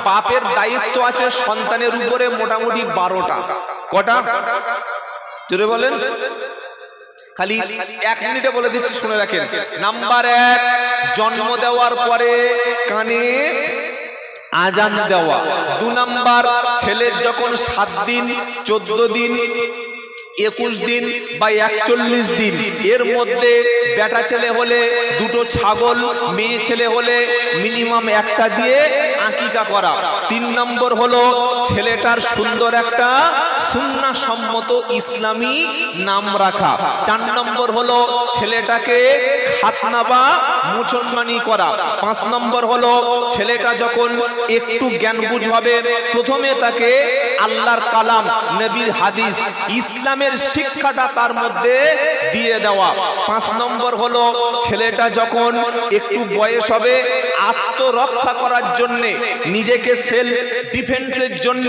বাপের দায়িত্ব আছে সন্তানের উপরে মোটামুটি 12টা। কটা? জোরে বলেন। খালি 1 মিনিটে বলে দিচ্ছি, শুনে রাখেন। নাম্বার 1, জন্ম দেওয়ার পরে কানে আজান দেওয়া। 2 নাম্বার, ছেলের যখন 7 দিন, 14 দিন, 21 দিন বা 41 দিন এর মধ্যে বেটা ছেলে হলে 2টো ছাগল, মেয়ে ছেলে হলে মিনিমাম 1টা দিয়ে আকিকা করা। 3 নম্বর হলো ছেলেটার সুন্দর একটা সুন্নাহ সম্মত ইসলামী নাম রাখা। 4 নম্বর হলো ছেলেটাকে খাতনা বা মুসলমানি করা। 5 নম্বর হলো ছেলেটা যখন একটু জ্ঞান বুঝ হবে, প্রথমে তাকে আল্লাহর কালাম, নবীর হাদিস, ইসলামের শিক্ষাটা তার মধ্যে দিয়ে দেওয়া। 5 নম্বর হলো ছেলেটা যখন একটু বয়স হবে, আত্মরক্ষা করার জন্য, নিজেকে সেলফ ডিফেন্সের জন্য,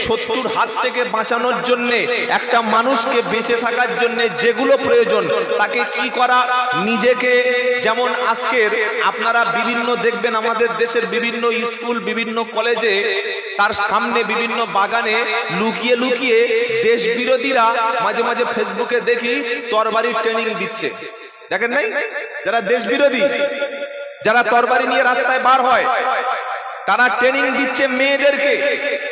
শত্রুর হাত থেকে বাঁচানোর জন্য, একটা মানুষকে বেঁচে থাকার জন্য যেগুলো প্রয়োজন তাকে কি করা, নিজেকে যেমন আজকের আপনারা বিভিন্ন দেখবেন আমাদের দেশের বিভিন্ন স্কুল, বিভিন্ন কলেজে তার সামনে বিভিন্ন বাগানে লুকিয়ে লুকিয়ে দেশ বিরোধীরা মাঝে মাঝে ফেসবুকে দেখি তরবারির ট্রেনিং দিচ্ছে। দেখেন নাই? যারা দেশ বিরোধী, যারা তরবারি নিয়ে রাস্তায় বার হয়, তারা ট্রেনিং দিচ্ছে মেয়েদেরকে,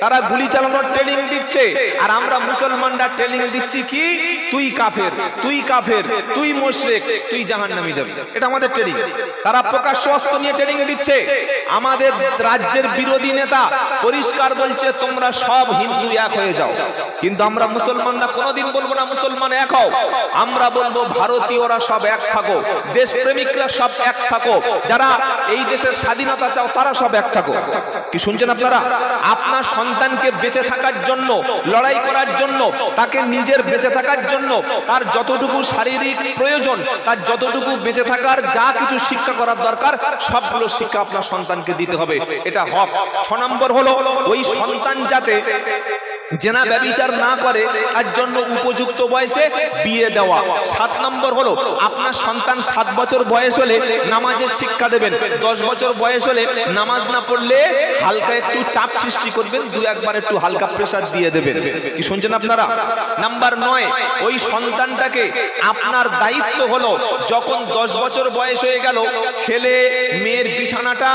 তারা গুলি চালানোর ট্রেনিং দিচ্ছে। আর আমরা মুসলমানরা ট্রেনিং দিচ্ছি কি, তুই কাফের, তুই কাফের, তুই মুশরিক, তুই জাহান্নামী যাবি। এটা আমাদের ট্রেনিং। তারা প্রকাশ্য অস্ত্র নিয়ে ট্রেনিং দিচ্ছে। আমাদের রাজ্যের বিরোধী নেতা পরিষ্কার বলছে তোমরা সব হিন্দু এক হয়ে যাও। কিন্তু আমরা মুসলমানরা কোনোদিন বলবো না মুসলমান এক হও, আমরা বলবো ভারতীয়রা সব এক থাকো, দেশপ্রেমিকরা সব এক থাকো, যারা এই দেশের স্বাধীনতা চাও তারা সব এক থাকো। কি শুনছেন আপনারা? আপনার সন্তানকে বেঁচে থাকার জন্য, লড়াই করার জন্য, তাকে নিজের বেঁচে থাকার জন্য তার যতটুকু শারীরিক প্রয়োজন, তার যতটুকু বেঁচে থাকার যা কিছু শিক্ষা করার দরকার সবগুলো শিক্ষা আপনার সন্তানকে দিতে হবে, এটা হক। 6 নম্বর হলো ওই সন্তান যাতে জেনা ব্যভিচার না করে তার জন্য উপযুক্ত বয়সে বিয়ে দেওয়া। 7 নম্বর হলো আপনার সন্তান 7 বছর বয়স হলে নামাজের শিক্ষা দেবেন। 10 বছর বয়স হলে নামাজ না পড়লে হালকা একটু চাপ সৃষ্টি করবেন, 2-1 একটু হালকা প্রেসার দিয়ে দেবেন। কি শুনছেন আপনারা? নাম্বার 9, ওই সন্তানটাকে আপনার দায়িত্ব হলো যখন 10 বছর বয়স হয়ে গেল, ছেলে মেয়ের বিছানাটা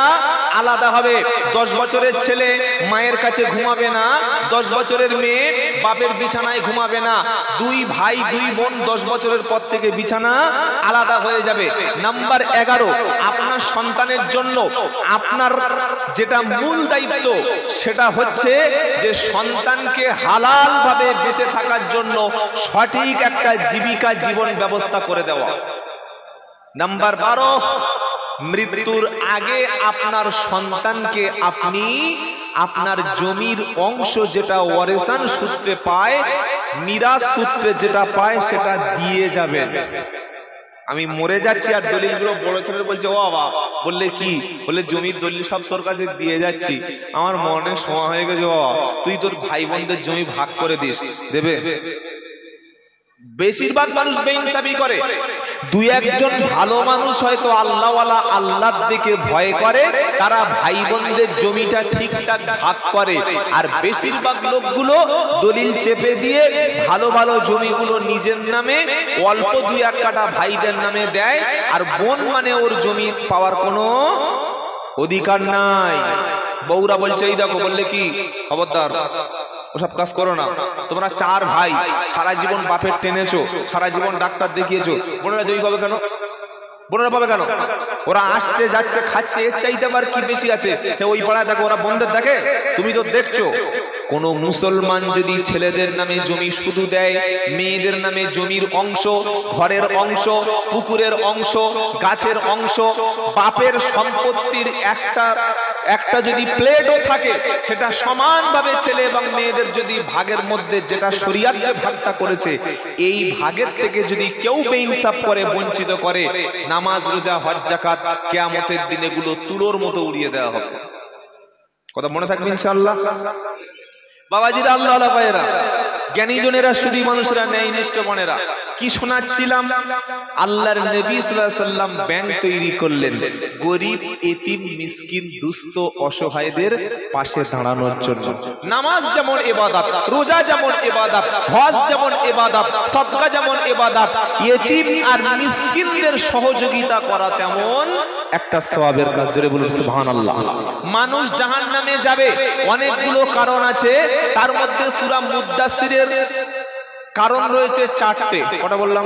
আলাদা হবে। 10 বছরের ছেলে মায়ের কাছে ঘুমাবে না, 10 বছরের মেয়ে বাপের বিছানায় ঘুমাবে না। 2 ভাই 2 বোন 10 বছরের পর থেকে বিছানা আলাদা হয়ে যাবে। নাম্বার 11, আপনার সন্তানের জন্য আপনার যেটা মূল দায়িত্ব সেটা হচ্ছে যে সন্তানকে হালাল ভাবে বেঁচে থাকার জন্য সঠিক একটা জীবিকা জীবন ব্যবস্থা করে দেওয়া। নাম্বার 12, মৃত্যুর আগে আপনার সন্তানকে আপনি আপনার জমির অংশ যেটা ওয়ারিসান সূত্রে পায়, মিরাস সূত্রে যেটা পায় সেটা দিয়ে যাবেন। আমি মরে যাচ্ছি আর দলিলগুলো বড় ছেলে বলছে ও বাবা, বললে কি, বললে জমির দলিল সব তোর কাছে দিয়ে যাচ্ছি। আমার মনে সময় হয়ে গেছে, বাবা তুই তোর ভাই বোনদের জমি ভাগ করে দিস, দেবে? বেশিরভাগ মানুষ বেইনসাফি করে। 2-1 জন ভালো মানুষ হয়তো আল্লাহওয়ালা, আল্লাহর দিকে ভয় করে, তারা ভাই বোনদের জমিটা ঠিকঠাক ভাগ করে। আর বেশিরভাগ লোকগুলো দলিল চেপে দিয়ে ভালো ভালো জমিগুলো নিজের নামে অল্প 2-1 কাঠা ভাইদের নামে দেয়, আর বোন মানে ওর জমি পাওয়ার কোনো অধিকার নাই। বউরা বলছে এই দেখো, বললে কি খবরদার ওসব কাজ করো না, তোমরা 4 ভাই সারা জীবন বাপের টেনেছো, সারা জীবন ডাক্তার দেখিয়েছো, বোনেরা জয়ী পাবে কেন? বোনেরা পাবে কেন? ওরা আসছে যাচ্ছে খাচ্ছে, এর চাইতে আবার কি বেশি আছে? সে ওই পাড়ায় দেখো, ওরা বোনদের দেখে, তুমি তো দেখছো। কোন মুসলমান যদি ছেলেদের নামে জমি শুধু দেয়, মেয়েদের নামে জমির অংশ, ঘরের অংশ, পুকুরের অংশ, গাছের অংশ, বাপের সম্পত্তির একটা যদি প্লেটও থাকে সেটা সমানভাবে ছেলে এবং মেয়েদের যদি ভাগের মধ্যে, যেটা শরীয়ত যে ভাগটা করেছে, এই ভাগের থেকে যদি কেউ বেইনসাফ করে, বঞ্চিত করে, নামাজ রোজা হজ যাকাত কিয়ামতের দিনে গুলো তুলোর মতো উড়িয়ে দেওয়া হবে। কথা মনে থাকবে ইনশাআল্লাহ। বাবাজিরা, আল্লাহ ভাইয়েরা, জ্ঞানী জনেরা, সুধী মানুষেরা, ন্যায়নিষ্ঠ মনেরা, কি শোনাচ্ছিলাম? আল্লাহর নবী সাল্লাল্লাহু আলাইহি ওয়াসাল্লাম ব্যাংক তৈরি করলেন গরিব, এতিম, মিসকিন, দুস্থ, অসহায়দের পাশে দাঁড়ানোর জন্য। নামাজ যেমন ইবাদত, রোজা যেমন ইবাদত, হজ যেমন ইবাদত, সাদকা যেমন ইবাদত, এতিম আর মিসকিনদের সহযোগিতা করা তেমন একটা সওয়াবের কাজ। জোরে বলুন সুবহানাল্লাহ। মানুষ জাহান্নামে যাবে, অনেকগুলো কারণ আছে, তার মধ্যে সূরা মুদ্দাসসিরের কারণ রয়েছে 4টে। কটা বললাম?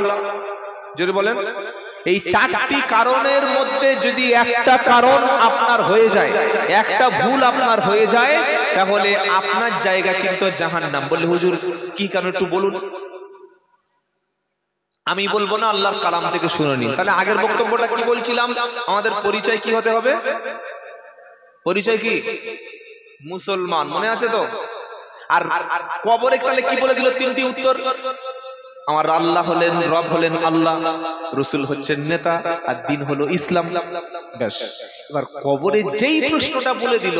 জোরে বলেন। এই 4টি কারণের মধ্যে যদি একটা কারণ আপনার হয়ে যায়, একটা ভুল আপনার হয়ে যায়, তাহলে আপনার জায়গা কিন্তু জাহান্নাম। বললে হুজুর কি কারণ একটু বলুন। আমি বলবো না, আল্লাহর কালাম থেকে শুনে নিন। তাহলে আগের বক্তব্যটা কি বলছিলাম? আমাদের পরিচয় কি হতে হবে? পরিচয় কি? মুসলমান। মনে আছে তো? আর কবরে তাহলে কি বলে দিল? 3টি উত্তর। আমার আল্লাহ হলেন, রব হলেন আল্লাহ, রাসূল হচ্ছেন নেতা, আর দ্বীন হলো ইসলাম। ব্যাস। এবার কবরে যেই প্রশ্নটা বলে দিল,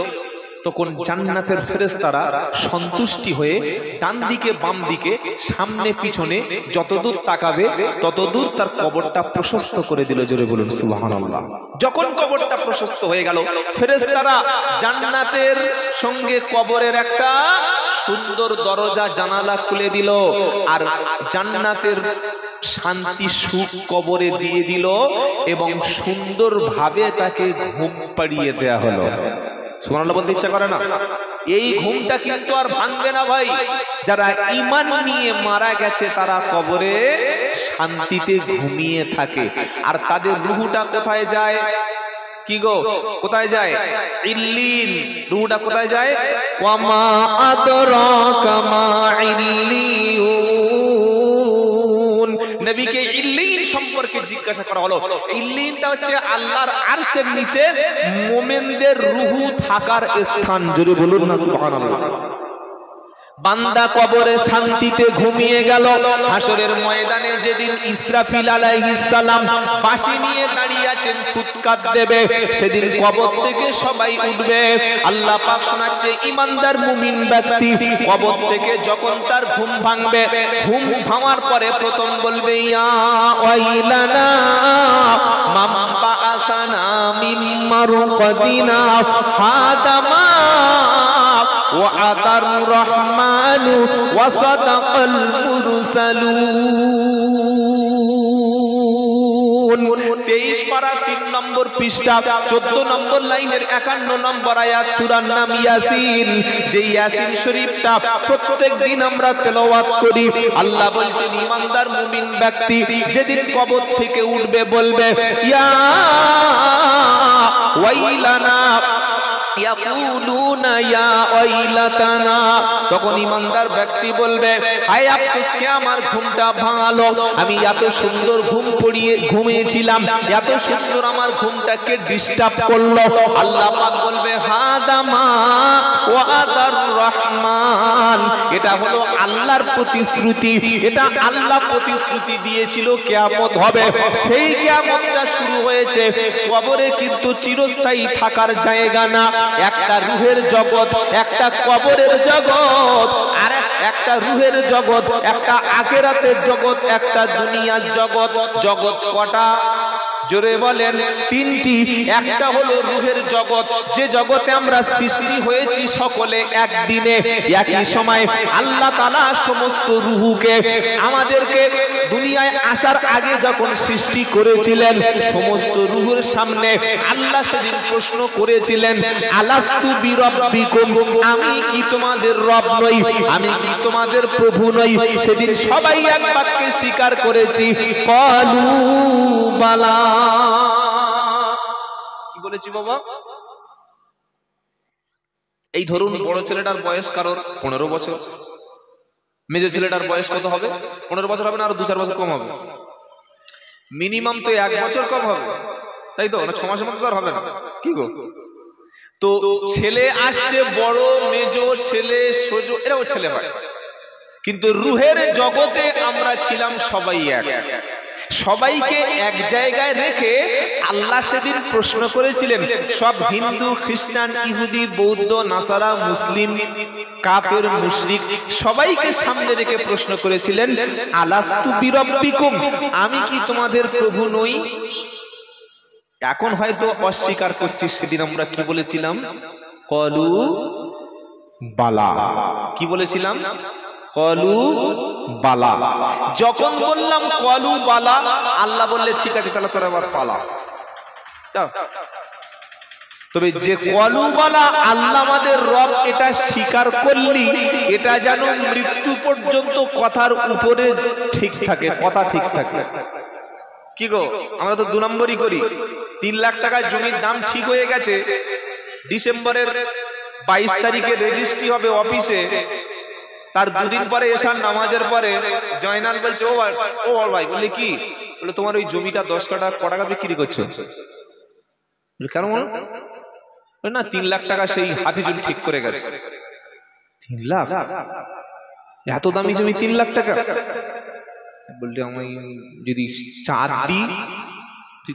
তখন জান্নাতের ফেরেশতারা সন্তুষ্টি হয়ে ডান দিকে বাম দিকে সামনে পিছনে যতদূর তাকাবে ততদূর তার কবরটা প্রশস্ত করে দিল। জোরে বলুন সুবহানাল্লাহ। যখন কবরটা প্রশস্ত হয়ে গেল, ফেরেশতারা জান্নাতের সঙ্গে কবরের একটা সুন্দর দরজা জানালা খুলে দিল, আর জান্নাতের শান্তি সুখ কবরে দিয়ে দিল, এবং সুন্দরভাবে তাকে ঘুম পাড়িয়ে দেয়া হলো। সুবহানাল্লাহ বলতে ইচ্ছা করে না? এই ঘুমটা কিন্তু আর ভাঙবে না ভাই। যারা ঈমান নিয়ে মারা গেছে তারা কবরে শান্তিতে ঘুমিয়ে থাকে, আর তাদের রূহটা কোথায় যায়? কি গো, কোথায় যায়? ইল্লিন। রূহটা কোথায় যায়? ওয়ামা আদরাকা মা ইল্লিয়ুন। নবীকে ইল্লিন সম্পর্কে জিজ্ঞাসা করা হলো। ইল্লিনটা হচ্ছে আল্লাহর আরশের নিচে মুমিনদের রূহ থাকার স্থান। জোরে বলুন না সুবহানাল্লাহ। বান্দা কবরে শান্তিতে ঘুমিয়ে গেল। হাসরের ময়দানে যেদিন ইসরাফিল আলাইহিস সালাম বাঁশি নিয়ে দাঁড়িয়ে আছেন, ফুৎকার দেবে, সেদিন কবর থেকে সবাই উঠবে। আল্লাহ পাক শোনাচ্ছে, ঈমানদার মুমিন ব্যক্তি কবর থেকে যখন তার ঘুম ভাঙবে, ঘুম ভাঙার পরে প্রথম বলবে, ইয়া ওয়াইলানা মান বাআসানা মিন মারকাদিনা হাদামা ওয়াদার রহমানু ওয়াসাদাকাল মুরসালুন। 23 পারা 3 নম্বর পৃষ্ঠা 14 নম্বর লাইনের 51 নম্বর আয়াত, সূরার নাম ইয়াসিন। যে ইয়াসিন শরীফটা প্রত্যেক দিন আমরা তেলাওয়াত করি। আল্লাহ বলছেন, ঈমানদার মুমিন ব্যক্তি যেদিন কবর থেকে উঠবে বলবে, ইয়া ওয়াইলানা ইয়াকুলুনা ইয়া ওয়াইলাতানা। তখন ঈমানদার ব্যক্তি বলবে, হায় আফসোস, কে আমার ঘুমটা ভাঙালো। আমি এত সুন্দর ঘুমিয়েছিলাম, এত সুন্দর আমার ঘুমটাকে ডিস্টার্ব করলো। আল্লাহ পাক বলবে, হাদামা ওয়াদার রহমান। এটা হলো আল্লাহর প্রতিশ্রুতি। এটা আল্লাহ প্রতিশ্রুতি দিয়েছিল কিয়ামত হবে। সেই কিয়ামতটা শুরু হয়েছে। কবরে কিন্তু চিরস্থায়ী থাকার জায়গা না। একটা রূহের জগৎ, একটা কবরের জগৎ, আর একটা রূহের জগৎ, একটা আখিরাতের জগৎ, একটা দুনিয়ার জগৎ। জগৎ কটা? জোরে বলেন। 3টি। একটা হলো রূহের জগৎ, যে জগতে আমরা সৃষ্টি হয়েছি সকলে একদিনে একই সময়। আল্লাহ তাআলা সমস্ত রূহকে আমাদেরকে দুনিয়ায় আসার আগে যখন সৃষ্টি করেছিলেন, সমস্ত রূহের সামনে আল্লাহ সেদিন প্রশ্ন করেছিলেন, আলাস্তু বিরাব্বিকুম, আমি কি তোমাদের রব নই? আমি কি তোমাদের প্রভু নই? সেদিন সবাই এক বাক্যে স্বীকার করেছি, ক্বালু বালা। কি বলেছি বাবা? এই ধরুন, বড় ছেলেটার বয়স কারোর 15 বছর, মেজো ছেলেটার বয়স কত হবে? 15 বছর হবে না, আরো 2-4 বছর কম হবে। মিনিমাম তো 1 বছর কম হবে, তাই তো? না 6 মাসের মতো তো আর হবে না। কি গো? তো ছেলে আসছে, বড়, মেজো, ছেলে, সোজো, এরাও ছেলে হয়। কিন্তু রূহের জগতে আমরা ছিলাম সবাই এক। সবাইকে এক জায়গায় রেখে আল্লাহ সেদিন প্রশ্ন করেছিলেন। সব হিন্দু, খ্রিস্টান, ইহুদি, বৌদ্ধ, নাসারা, মুসলিম, কাফের, মুশরিক সবাইকে সামনে রেখে প্রশ্ন করেছিলেন, আলাস্তু বিরব্বিকুম, আমি কি তোমাদের প্রভু নই? এখন হয়তো অস্বীকার করছি, সেদিন আমরা কি বলেছিলাম? কলু বালা। কি বলেছিলাম? কলু বালা। যখন বললাম কলু বালা, আল্লাহ বললে ঠিক আছে তাহলে তোরা আবার পালা। তবে যে কলু বালা আল্লাহ আমাদের রব, এটা স্বীকার করলি, এটা যেন মৃত্যু পর্যন্ত কথার উপরে ঠিক থাকে, কথা ঠিক থাকে। কি গো, আমরা তো 2 নম্বরই করি। 3 লাখ টাকা জমির দাম ঠিক হয়ে গেছে, ডিসেম্বরের 22 তারিখে রেজিস্ট্রি হবে অফিসে। তার 2 দিন পরে এশার নামাজের পরে জয়নাল বলছে, ও ভাই, বলে কি? বলে তোমার ওই জমিটা 10 কাঠা ক টাকা বিক্রি করছো? কেন? না 3 লাখ টাকা সেই হাফিজুল ঠিক করে গেছে। 3 লাখ? এত দামি জমি 3 লাখ টাকা? বললে আমি যদি 4 দিই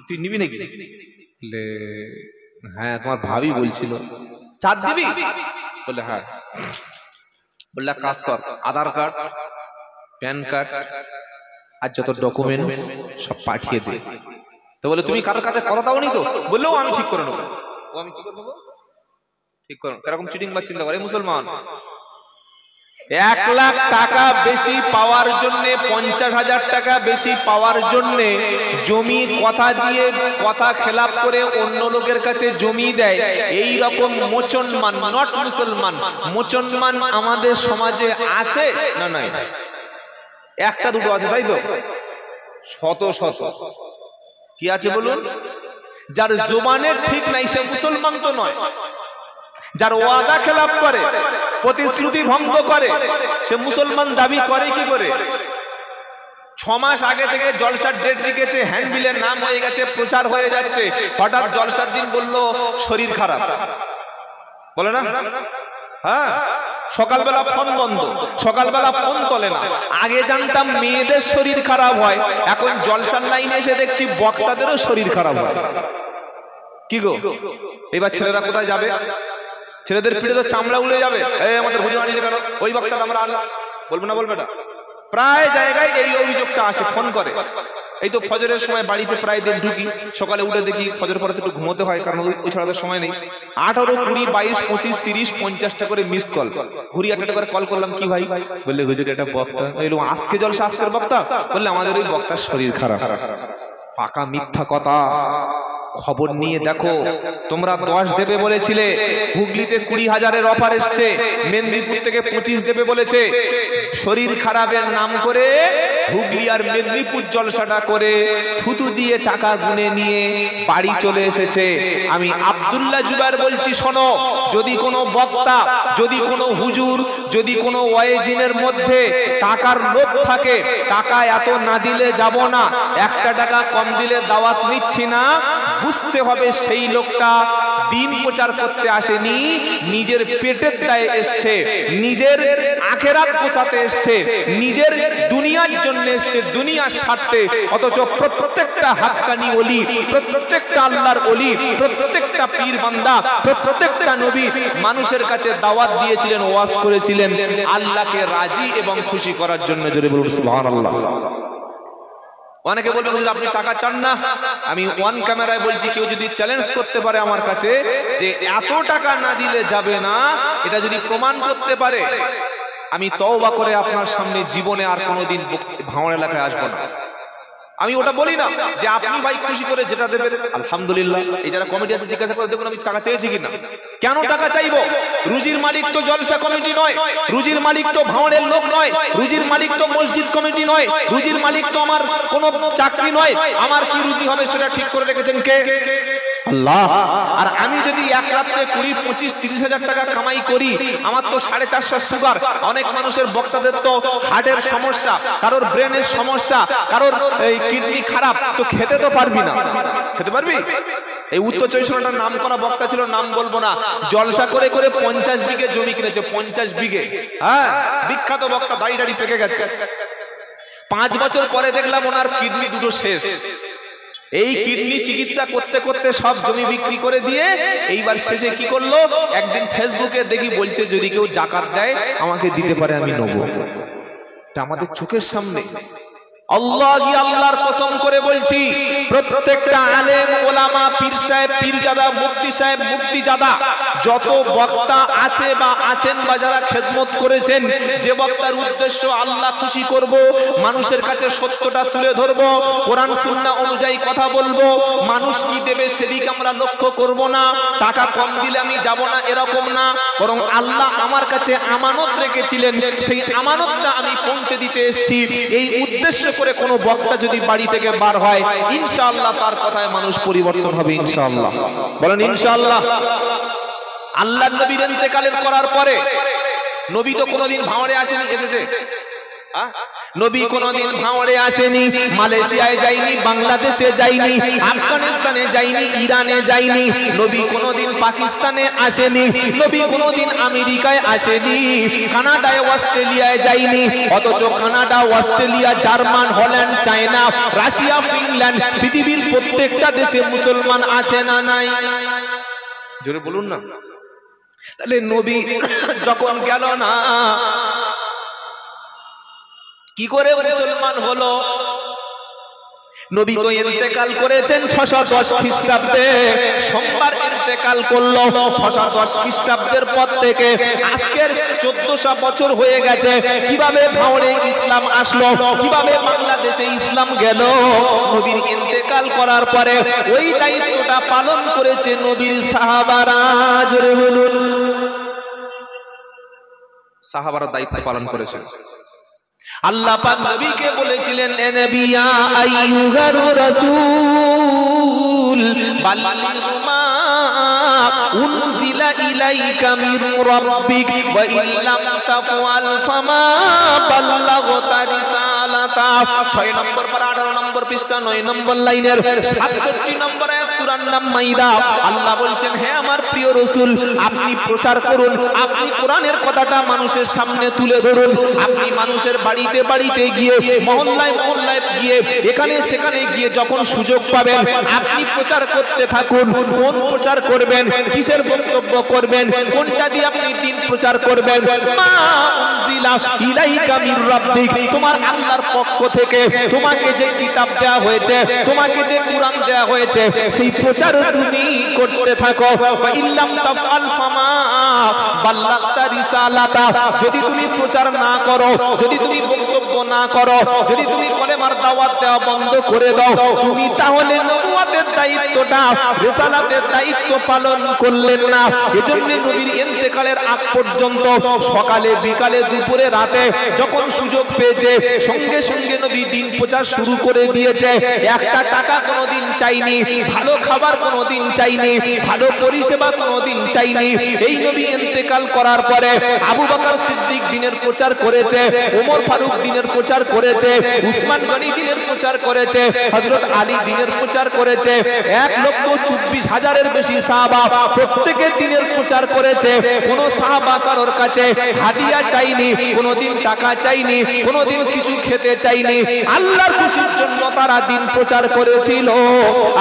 তুই নিবি নাকি? হ্যাঁ, তোমার ভাবি বলছিল 4 দিবি। বললে হ্যাঁ। বললে কাজ কর, আধার কার্ড, প্যান কার্ড আর যত ডকুমেন্টস সব পাঠিয়ে দে। তো বলে তুমি কারোর কাছে কথা দাওনি তো? বললেও আমি ঠিক করে নেবো। ও আমি কি করে নেবো? ঠিক করো। এরকম চিটিং বা চিন্তা করে মুসলমান। 1 লাখ টাকা বেশি পাওয়ার জন্য, 50,000 টাকা বেশি পাওয়ার জন্য জমি কথা দিয়ে, কথা খেলাপ করে অন্য লোকের কাছে জমি দেয়। এই রকম মুসলমান, নট মুসলমান, মুসলমান আমাদের সমাজে আছে না? নাই। একটা দুটো আছে, তাই তো? শত শত। কি আছে বলুন? যার জবানের ঠিক নাই সে মুসলমান তো নয়। যার ওয়াদা খেলাপ করে, প্রতিশ্রুতি ভঙ্গ করে, সে মুসলমান দাবি করে কি করে? 6 মাস আগে থেকে জলসার ডেট লিখেছে, হ্যান্ডবিলের নাম হয়ে গেছে, প্রচার হয়ে যাচ্ছে, হঠাৎ জলসার দিন বলল শরীর খারাপ, বলে না? হ্যাঁ, সকালবেলা ফোন বন্ধ, সকালবেলা ফোন তোলে না। আগে জানতাম মেয়েদের শরীর খারাপ হয়, এখন জলসার লাইনে এসে দেখছি বক্তাদেরও শরীর খারাপ হয়। কি গো, এবার ছেলেরা কোথায় যাবে? ছেলেদের পিঠে তো চামড়া উড়ে যাবে। আমাদের হুজুর আনিয়ে কেন? ওই বক্তাটা আমরা বলবো না, বলবে না। প্রায় জায়গায় এই অভিযোগটা আসে, ফোন করে। এই তো ফজরের সময় বাড়িতে প্রায় দিন ঢুকি, সকালে উঠে দেখি ফজর পরে একটু ঘুমোতে হয়, কারণ ওই ছাড়া তো সময় নেই। 18, 20, 22, 25, 30, 50টা করে মিসড কল। ঘুরি একটা করে কল করলাম, কি ভাই? বললে হুজুর এটা বক্তা। বললাম আজকে জলসা, আজকের বক্তা? বললে আমাদের ওই বক্তার শরীর খারাপ। পাকা মিথ্যা কথা। খবর নিয়ে দেখো, তোমরা 10 দেবে বলেছিলে, হুগলিতে 20,000-এর অফার এসছে, মেদিনীপুর থেকে 25 দেবে বলেছে। শরীর খারাপের নাম করে হুগলি আর মেদিনীপুর জলসাটা করে থুতু দিয়ে টাকা গুনে নিয়ে বাড়ি চলে এসেছে। আমি আব্দুল্লাহ জুবায়ের বলছি, শোনো, যদি কোনো বক্তা, যদি কোনো হুজুর, যদি কোনো ওয়াইজিনের মধ্যে টাকার লোভ থাকে, টাকা এত না দিলে যাব না, 1 টাকা কম দিলে দাওয়াত নিচ্ছি না, বুঝতে হবে সেই লোকটা দিন প্রচার করতে আসেনি, নিজের পেটের দায়ে এসছে, নিজের আখেরাত গোছাতে এসছে, নিজের দুনিয়ার জন্য এসছে, দুনিয়ার স্বার্থে। অথচ প্রত্যেকটা হাক্কানি ওলি, প্রত্যেকটা আল্লাহর ওলি, প্রত্যেকটা পীর বান্দা, প্রত্যেকটা নবী মানুষের কাছে দাওয়াত দিয়েছিলেন, ওয়াজ করেছিলেন আল্লাহকে রাজি এবং খুশি করার জন্য। জোরে বলুন সুবহানাল্লাহ। অনেকে বলবেন হুজুর আপনি টাকা চান না। আমি ওয়ান ক্যামেরায় বলছি, কেউ যদি চ্যালেঞ্জ করতে পারে আমার কাছে যে এত টাকা না দিলে যাবে না, এটা যদি প্রমাণ করতে পারে, আমি তওবা করে আপনার সামনে জীবনে আর কোনোদিন ভাঙড় এলাকায় আসবো না। আমি ওটা বলি না যে আপনি ভাই খুশি করে যেটা দেবেন আলহামদুলিল্লাহ। এই যারা কমিটি আছে জিজ্ঞাসা করে দেখুন আমি টাকা চেয়েছি কিনা। কেন টাকা চাইবো? রুজির মালিক তো জলসা কমিটি নয়, রুজির মালিক তো ভাঙড়ের লোক নয়, রুজির মালিক তো মসজিদ কমিটি নয়, রুজির মালিক তো আমার কোনো চাকরি নয়। আমার কি রুজি হবে সেটা ঠিক করে রেখেছেন কে? আল্লাহ। আর আমি যদি এক রাতে 20, 25, 30,000 টাকা কামাই করি, আমার তো 450 সুগার। অনেক মানুষের বক্তাদের তো হার্টের সমস্যা, কারোর ব্রেনের সমস্যা, কারোর এই কিডনি খারাপ, তো খেতে তো পারবি না। খেতে পারবি? এই উত্তর 24 নাম করা বক্তা ছিল, নাম বলবো না, জলসা করে করে 50 বিঘে জমি কিনেছে, 50 বিঘে। হ্যাঁ, বিখ্যাত বক্তা, দাড়ি পেকে গেছে। 5 বছর পরে দেখলাম ওনার কিডনি দুটো শেষ। এই কিডনি চিকিৎসা করতে করতে সব জমি বিক্রি করে দিয়ে এইবার শেষে কি করলো, একদিন ফেসবুকে দেখি বলছে যদি কেউ জাকাত দেয় আমাকে দিতে পারে, আমি নেব। এটা আমাদের চোখের সামনে। আল্লাহর কসম করে বলছি, প্রত্যেকটা আলেম ওলামা, পীর সাহেব পীরজাদা, মুফতি সাহেব মুফতিজাদা, যত বক্তা আছে বা আছেন বা যারা খেদমত করেছেন, যে বক্তার উদ্দেশ্য আল্লাহ খুশি করব, মানুষের কাছে সত্যটা তুলে ধরব, কোরআন সুন্নাহ অনুযায়ী কথা বলবো, মানুষ কি দেবে সেদিকে আমরা লক্ষ্য করব না, টাকা কম দিলে আমি যাব না এরকম না, বরং আল্লাহ আমার কাছে আমানত রেখেছিলেন, সেই আমানতটা আমি পৌঁছে দিতে এসেছি। এই উদ্দেশ্য করে কোনো বক্তা যদি বাড়ি থেকে বার হয়, ইনশাআল্লাহ তার কথায় মানুষ পরিবর্তন হবে ইনশাআল্লাহ। বলেন ইনশাআল্লাহ। আল্লাহর নবীর ইন্তেকালের করার পরে, নবী তো কোনোদিন ভাঁড়ে আসেনি, এসেছে? নবী কোনোদিন ভাঁড়ে আসেনি, মালয়েশিয়ায় যায়নি, বাংলাদেশে যায়নি, আফগানিস্তানে যায়নি, ইরানে যায়নি, নবী কোনোদিন পাকিস্তানে আসেনি, নবী কোনোদিন আমেরিকায় আসেনি, কানাডায় অস্ট্রেলিয়ায় যায়নি। অথচ Canada, Australia, German, Holland, China, Russia, Finland, পৃথিবীর প্রত্যেকটা দেশে মুসলমান আছে না নাই? জোরে বলুন না। তাহলে নবী যখন গেল না, কি করে মুসলমান হলো? নবী তো ইন্তেকাল করেছেন 610 খ্রিস্টাব্দে, সোমবার ইন্তেকাল করলো। 610 খ্রিস্টাব্দের পর থেকে আজকের 1400 বছর হয়ে গেছে। কিভাবে ভাঁড়ে ইসলাম আসলো, কিভাবে বাংলাদেশে ইসলাম গেল? নবীর ইন্তেকাল করার পরে ওই দায়িত্বটা পালন করেছে নবীর সাহাবারা। জোরে বলুন। সাহাবারা দায়িত্ব পালন করেছে। আল্লাহ পাক নবীকে বলেছিলেন, এ নবী ইয়া আইয়ুহার রাসূল বাল্লিগ মা উনজিলা ইলাইকা মির রাব্বিক ওয়া ইল্লাম তাফআল ফামা বাল্লাগতা রিসালাতা। 6 নম্বর পারা 18 নম্বর পৃষ্ঠা 9 নম্বর লাইনের 67 নম্বর আয়াত সূরার নাম মাইদা। আল্লাহ বলছেন, হে আমার প্রিয় রাসূল, আপনি প্রচার করুন, আপনি কোরআনের কথাটা মানুষের সামনে তুলে ধরুন, আপনি মানুষের বাড়িতে বাড়িতে গিয়ে, মহল্লায় মহল্লায় গিয়ে, এখানে সেখানে গিয়ে যখন সুযোগ পাবেন আপনি প্রচার করতে থাকুন। কোন প্রচার করবেন, কিসের বক্তব্য করবেন, কোনটা দিয়ে আপনি দিন প্রচার করবেন? মা উনজিলা ইলাইকা মির রাব্বিক, তোমার আল্লাহর পক্ষ থেকে তোমাকে যে কিতাব দেয়া হয়েছে, তোমাকে যে কোরআন দেয়া হয়েছে, সেই প্রচার তুমি করতে থাকো। ওয়া ইল্লাম তাফআল ফামা বাল্লাগতা রিসালাতা, যদি তুমি প্রচার না করো, যদি তুমি বক্তব্য না করো, যদি তুমি কলেমার দাওয়াত দেওয়া বন্ধ করে দাও, তুমি তাহলে নবুয়তের দায়িত্বটা, রিসালাতের দায়িত্ব পালন করলেন না। এজন্য নবীর ইন্তেকালের আগ পর্যন্ত সকালে, বিকালে, দুপুরে, রাতে যখন সুযোগ পেয়েছে সঙ্গে সঙ্গে নবী দিন প্রচার শুরু করে দিয়েছে। একটা টাকা কোনোদিন চাইনি, ভালো খাবার কোনোদিন চাইনি, ভালো পরিষেবা কোনোদিন চাইনি। এই নবী ইন্তেকাল করার পরে আবু বকর সিদ্দিক দিনের প্রচার করেছে, ওমর ফারুক দিনের প্রচার করেছে, উসমান গনি দিনের প্রচার করেছে, হযরত আলী দিনের প্রচার করেছে, 1,24,000-এর বেশি সাহাবা প্রত্যেকে দিনের প্রচার করেছে। কোন সাহাবা কারোর কাছে হাদিয়া চাইনি, কোনদিন টাকা চাইনি, কোনদিন কিছু খেতে চাইনি। আল্লাহর খুশির জন্য তারা দিন প্রচার করেছিল।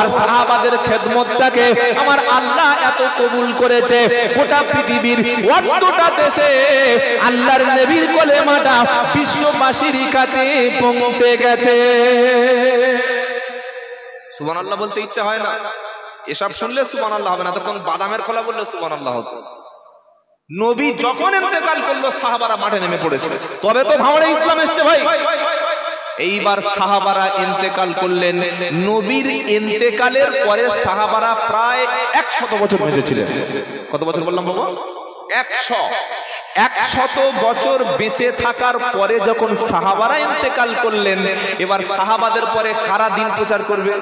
আর সাহাবাদের খেদমতটাকে আমার আল্লাহ এত কবুল করেছে, গোটা পৃথিবীর অতটা দেশে আল্লাহর নবীর কলেমাটা বিশ্ববাসীর কাছে পৌঁছে গেছে। সুবহানাল্লাহ বলতে ইচ্ছা হয় না? এসব শুনলে সুবহানাল্লাহ হবে না, তখন বাদামের খোলা বললে সুবহানাল্লাহ হতো। নবী যখন ইন্তেকাল করলো সাহাবারা মাঠে নেমে পড়েছে, তবে তো ভাঁড়ে ইসলাম এসেছে ভাই। এইবার সাহাবারা ইন্তেকাল করলেন। নবীর ইন্তেকালের পরে সাহাবারা প্রায় 100 বছর বেঁচে ছিলেন। কত বছর বললাম বাবা? 100 বছর বেঁচে থাকার পরে যখন সাহাবারা ইন্তেকাল করলেন, এবার সাহাবাদের পরে কারা দিন প্রচার করবে?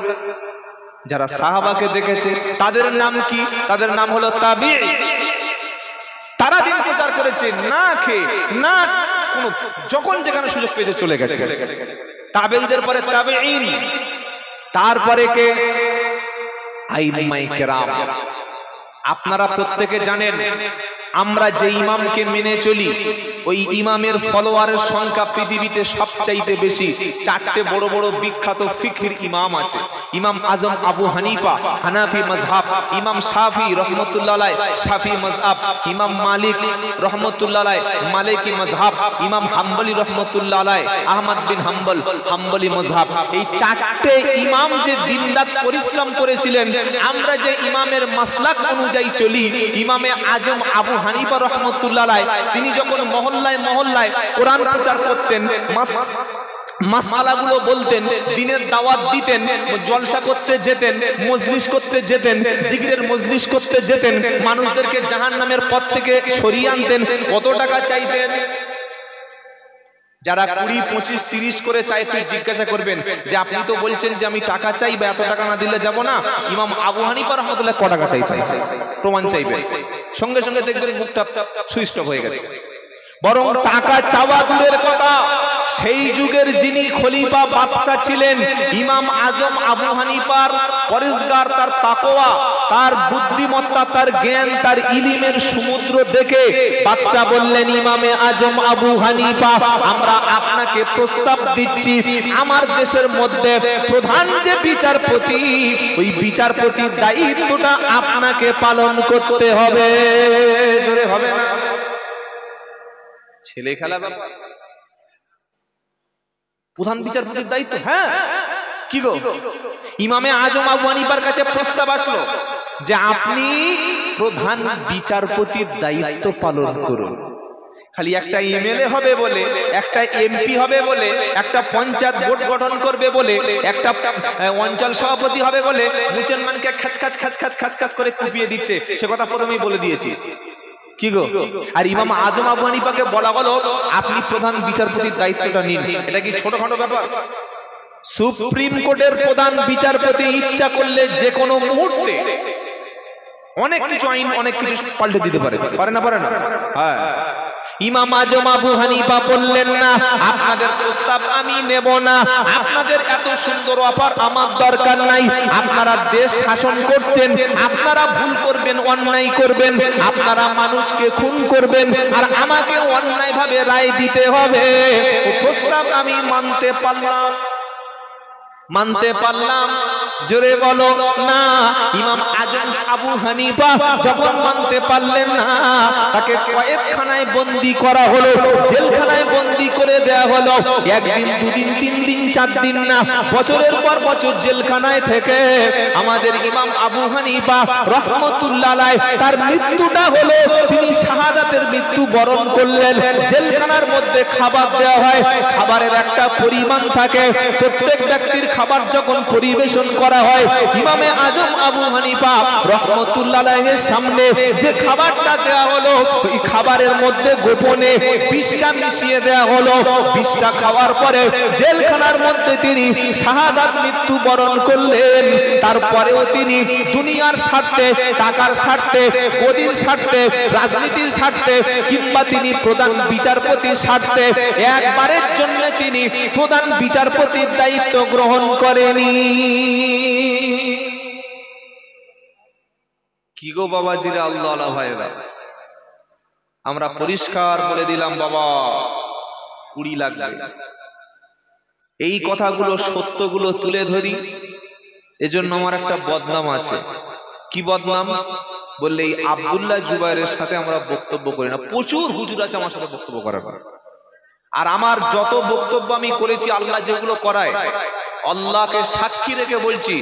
যারা সাহাবাকে দেখেছে তাদের নাম কি? তাদের নাম হলো তাবিঈ। তারা দিন প্রচার করেছে না খেয়ে, না কোনো, যখন যেখানে সুযোগ পেয়েছে চলে গেছে। তাবেঈদের পরে তাবেঈন, তারপরে কে? আইম্মায়ে কেরাম। আপনারা প্রত্যেকে জানেন আমরা যে ইমামকে মেনে চলি ওই ইমামের ফলোয়ারের সংখ্যা পৃথিবীতে সবচাইতে বেশি। চারটে বড় বড় বিখ্যাত ফিকহির ইমাম আছে। ইমাম আজম আবু হানিফা হানাফি মাযহাব, ইমাম শাফি রহমতুল্লাহ আলাইহি শাফি মাযহাব, ইমাম মালিক রহমতুল্লাহ আলাইহি মালিকি মাযহাব, ইমাম হাম্বলি রহমতুল্লাহ আলাইহি আহমদ বিন হাম্বল হাম্বলি মাযহাব। এই চারটে ইমাম যে দিনরাত পরিশ্রম করেছিলেন, আমরা যে ইমামের মাসলাক অনুযায়ী চলি, ইমামে আজম আবু হানিফা রহমতুল্লাহ আলাইহি তিনি যখন মহল্লায় মহল্লায় কোরআন প্রচার করতেন, মাসআলাগুলো বলতেন, দ্বীনের দাওয়াত দিতেন, জলসা করতে যেতেন, মজলিস করতে যেতেন, জিকিরের মজলিস করতে যেতেন, মানুষদেরকে জাহান্নামের পথ থেকে সরিয়ে আনতেন। কত টাকা চাইতেন? যারা 20, 25, 30 করে চাই, একটু জিজ্ঞাসা করবেন যে আপনি তো বলছেন যে আমি টাকা চাই বা এত টাকা না দিলে যাব না। ইমাম আবু হানিফা রাহমাতুল্লাহ কত টাকা চাইতেন? প্রমাণ চাইবেন, সঙ্গে সঙ্গে দেখবেন মুখটা সুইচ অফ হয়ে গেছে। বরং টাকা চাওয়া দূরের কথা, সেই যুগের যিনি খলিফা বাদশা ছিলেন ইমাম আজম আবু হানিফার পরেজগার, তার তাকওয়া, তার বুদ্ধিমত্তা, তার জ্ঞান, তার ইলমের সমুদ্র দেখে বাদশা বললেন, ইমামে আজম আবু হানিফা, আমরা আপনাকে প্রস্তাব দিচ্ছি, আমার দেশের মধ্যে প্রধান যে বিচারপতি, ওই বিচারপতির দায়িত্বটা আপনাকে পালন করতে হবে। জোরে হবে না? ছেলে খেলা ব্যাপার। প্রধান বিচারপতির দায়িত্ব? হ্যাঁ, কি গো? ইমামে আজম আবু হানিফার কাছে প্রস্তাব আসলো যে আপনি প্রধান বিচারপতির দায়িত্ব পালন করুন। খালি একটা এমএলএ হবে বলে, একটা এমপি হবে বলে, একটা পঞ্চায়েত বোর্ড গঠন করবে বলে, একটা অঞ্চল সভাপতি হবে বলে মুসলমানকে খাচ খাচ খাচ খাচ খাচ খাচ করে কুপিয়ে দিচ্ছে, সে কথা প্রথমেই বলে দিয়েছি। কি গো? আর ইমাম আজম আবু হানিফাকে বলা হলো আপনি প্রধান বিচারপতির দায়িত্বটা নিন। এটা কি ছোটখাটো ব্যাপার? সুপ্রিম কোর্টের প্রধান বিচারপতি ইচ্ছা করলে যে কোনো মুহূর্তে অনেক কিছু আইন, অনেক কিছু পাল্টে দিতে পারে, পারে না? পারে না? হ্যাঁ। ইমাম আজম আবু হানিফা বললেন, না, আপনাদের প্রস্তাব আমি নেব না, আপনাদের এত সুন্দর অফার আমার দরকার নাই। আপনারা দেশ শাসন করছেন, আপনারা ভুল করবেন, অন্যায় করবেন, আপনারা মানুষকে খুন করবেন, আর আমাকে অন্যায়ভাবে রায় দিতে হবে। প্রস্তাব আমি মানতে পারলাম। জোরে বলো না। ইমাম আজম আবু হানিফা যখন মানতে পারলেন না, তাকে কয়েদখানায় বন্দী করা হলো, জেলখানায় বন্দী করে দেয়া হলো। একদিন, দুদিন, 3 দিন, 4 দিন না, বছরের পর বছর জেলখানায় থেকে আমাদের ইমাম আবু হানিফা রহমতুল্লাহ আলাইহি তার মৃত্যুটা হলো, তিনি শাহাদাতের মৃত্যু বরণ করলেন। জেলখানার মধ্যে খাবার দেওয়া হয়, খাবারের একটা পরিমাণ থাকে, প্রত্যেক ব্যক্তির খাবার যখন পরিবেশন করা হয়, ইমামে আজম আবু হানিফা রহমতুল্লাহ আলাইহির সামনে যে খাবারটা দেয়া হলো, ওই খাবারের মধ্যে গোপনে বিষটা মিশিয়ে দেয়া হলো। বিষটা খাওয়ার পরে জেলখানার মধ্যে তিনি শাহাদাত মৃত্যু বরণ করলেন। তারপরেও তিনি দুনিয়ার স্বার্থে, টাকার স্বার্থে, গদির স্বার্থে, রাজনীতির স্বার্থে, কিংবা তিনি প্রধান বিচারপতির স্বার্থে একবারের জন্য তিনি প্রধান বিচারপতির দায়িত্ব গ্রহণ করেনি। কি গো বাবাজিরা, আল্লাহ ভাইরা, আমরা পরিষ্কার বলে দিলাম বাবা 20 লাগবে। এই কথাগুলো, সত্যগুলো তুলে ধরি, এজন্য আমার একটা বদনাম আছে। কি বদনাম? বললে এই আব্দুল্লাহ জুবাইরের সাথে আমরা বক্তব্য করি না। প্রচুর হুজুর আছে আমার সাথে বক্তব্য করার, আর আমার যত বক্তব্য আমি করেছি, আল্লাহ যেগুলো করায়, আল্লাহকে সাক্ষী রেখে বলছি,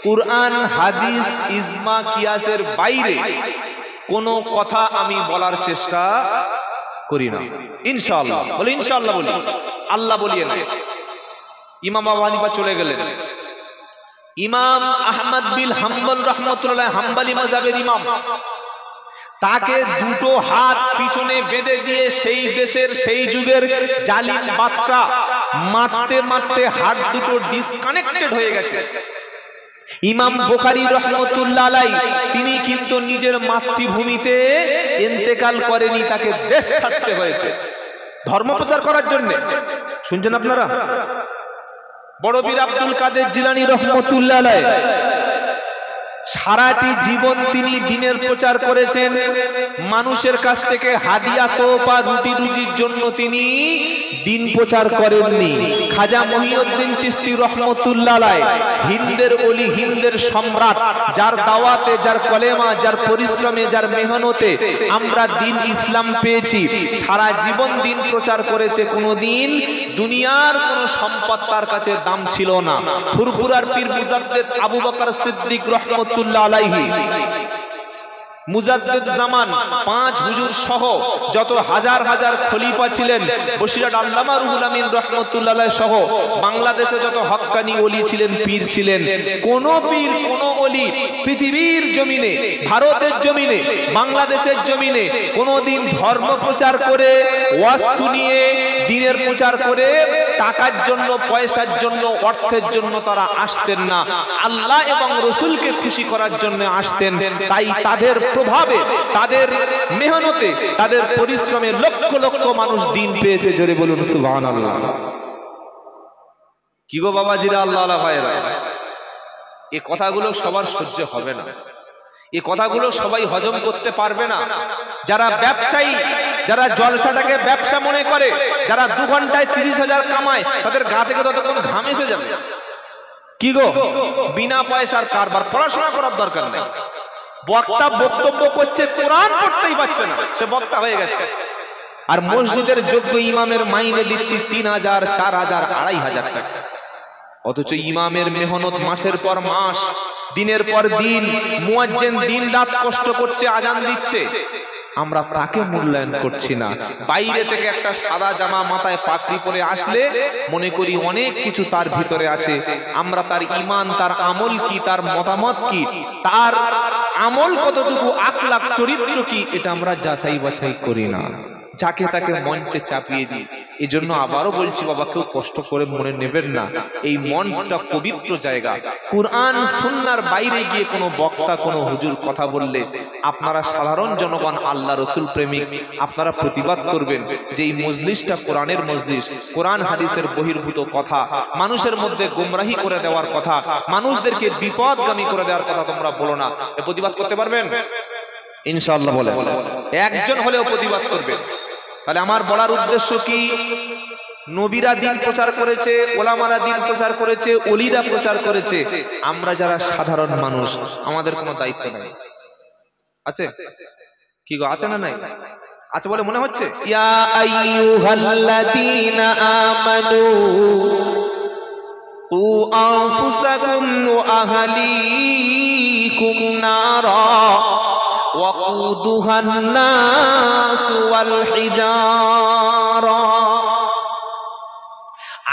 কুরআন, হাদিস, ইজমা, কিয়াসের বাইরে কোনো কথা আমি বলার চেষ্টা করি না, ইনশাআল্লাহ। বলি ইনশাআল্লাহ, বলি আল্লাহ বলিয়ে না। ইমাম আবু হানিফা চলে গেলেন। ইমাম আহমদ বিন হাম্বল রহমতুল্লাহ হাম্বলি মাযহাবের ইমাম, তাকে দুটো হাত পিছনে বেঁধে দিয়ে সেই দেশের, সেই যুগের জালিম বাদশা মারতে মারতে হাত দুটো ডিসকানেক্টেড হয়ে গেছে। ইমাম বুখারী রহমতুল্লাহ আলাইহি তিনি কিন্তু নিজের মাতৃভূমিতে ইন্তেকাল করেনি, তাকে দেশ ছাড়তে হয়েছে ধর্ম প্রচার করার জন্য। শুনছেন আপনারা? বড় বীর আব্দুল কাদের জিলানী রহমতুল্লাহ আলাইহি সারাটি জীবন তিনি দ্বীনের প্রচার করেছেন। মানুষের কাছ থেকে হাদিয়া তোপা রুটি রুজির জন্য তিনি দ্বীন প্রচার করেননি। খাজা মহিউদ্দিন চিশতি রহমতুল্লাহ আলাইহি, হিন্দের ওলি, হিন্দের সম্রাট, যার দাওয়াতে, যার কলেমা, যার পরিশ্রমে, যার মেহনতে আমরা দ্বীন ইসলাম পেয়েছি, সারা জীবন দ্বীন প্রচার করেছে। কোনোদিন দুনিয়ার কোন সম্পদ তার কাছে দাম ছিল না। ফুরফুরার পীর মুজাদ্দেদ আবু বকর সিদ্দিক রহমতুল্লাহ আলাইহি, মুজাদ্দেদ জামান, 5 হুজুর সহ যত হাজার হাজার খলিফা ছিলেন, বসিরহাট আল্লামা রুহুল আমিন রহমতুল্লাহ আলাইহি সহ বাংলাদেশে যত হক্কানি ওলি ছিলেন, পীর ছিলেন, কোন পীর, কোন ওলি পৃথিবীর জমিনে, ভারতের জমিনে, বাংলাদেশের জমিনে কোনদিন ধর্ম প্রচার করে, ওয়াজ শুনিয়ে, দ্বীনের প্রচার করে টাকার জন্য, পয়সার জন্য, অর্থের জন্য তারা আসতেন না। আল্লাহ এবং রসুলকে খুশি করার জন্য আসতেন। তাই তাদের প্রভাবে, তাদের মেহনতে, তাদের পরিশ্রমে লক্ষ লক্ষ মানুষ দ্বীন পেয়েছে। জোরে বলুন সুবহানাল্লাহ। কি গো বাবাজিরা, আল্লাহ আল্লাহ ভাইরা, এই কথাগুলো সবার সহ্য হবে না, এই কথাগুলো সবাই হজম করতে পারবে না। যারা ব্যবসায়ী, যারা জলসাটাকে ব্যবসা মনে করে, যারা 2 ঘন্টায় 30,000 কামায়, তাদের গা থেকে ততক্ষণ ঘাম এসে যাবে। কি গো, বিনা পয়সার কারবার, পড়াশোনা করার দরকার নেই। বক্তা বক্তব্য করছে, কোরআন পড়তেই পারছে না, সে বক্তা হয়ে গেছে। আর মসজিদের যোগ্য ইমামের মাইনে দিচ্ছি 3,000, 4,000, 2,500 টাকা। অথচ ইমামের মেহনত মাসের পর মাস, দিনের পর দিন, মুয়াজ্জিন দিন রাত কষ্ট করছে, আজান দিচ্ছে, আমরা তাকে মূল্যায়ন করছি না। বাইরে থেকে একটা সাদা জামা, মাথায় পাগড়ি পরে আসলে মনে করি অনেক কিছু তার ভিতরে আছে। আমরা তার ঈমান, তার আমল কি, তার মতামত কি, তার আমল কতটুকু, আখলাক, চরিত্র কি, এটা আমরা যাচাই বাছাই করি না, যাকে তাকে মঞ্চে চাপিয়ে দিই। এজন্য আবারও বলছি বাবা, কেউ কষ্ট করে মনে নেবেন না, এই মঞ্চটা পবিত্র জায়গা। কুরআন সুন্নাহর বাইরে গিয়ে কোনো বক্তা, কোনো হুজুর কথা বললে আপনারা সাধারণ জনগণ, আল্লাহ রসুল প্রেমিক, আপনারা প্রতিবাদ করবেন যে এই মজলিসটা কোরআনের মজলিস, কোরআন হাদিসের বহির্ভূত কথা, মানুষের মধ্যে গুমরাহি করে দেওয়ার কথা, মানুষদেরকে বিপদগামী করে দেওয়ার কথা তোমরা বলো না। এ প্রতিবাদ করতে পারবেন ইনশাআল্লাহ? বলে একজন হলেও প্রতিবাদ করবেন। তাহলে আমার বলার উদ্দেশ্য কি, নবীরা দ্বীন প্রচার করেছে, ওলামারা দ্বীন প্রচার করেছে, ওলিরা প্রচার করেছে, আমরা যারা সাধারণ মানুষ, আমাদের কোনো দায়িত্ব নেই। আছে কি গো, আছে না নাই? আছে বলে মনে হচ্ছে। ইয়া আইয়ুহাল্লাযীনা আমানু কু আনফুসাকুম ওয়া আহলিকুম নারা ওয়াকুদুহান নাস ওয়াল হিজারা।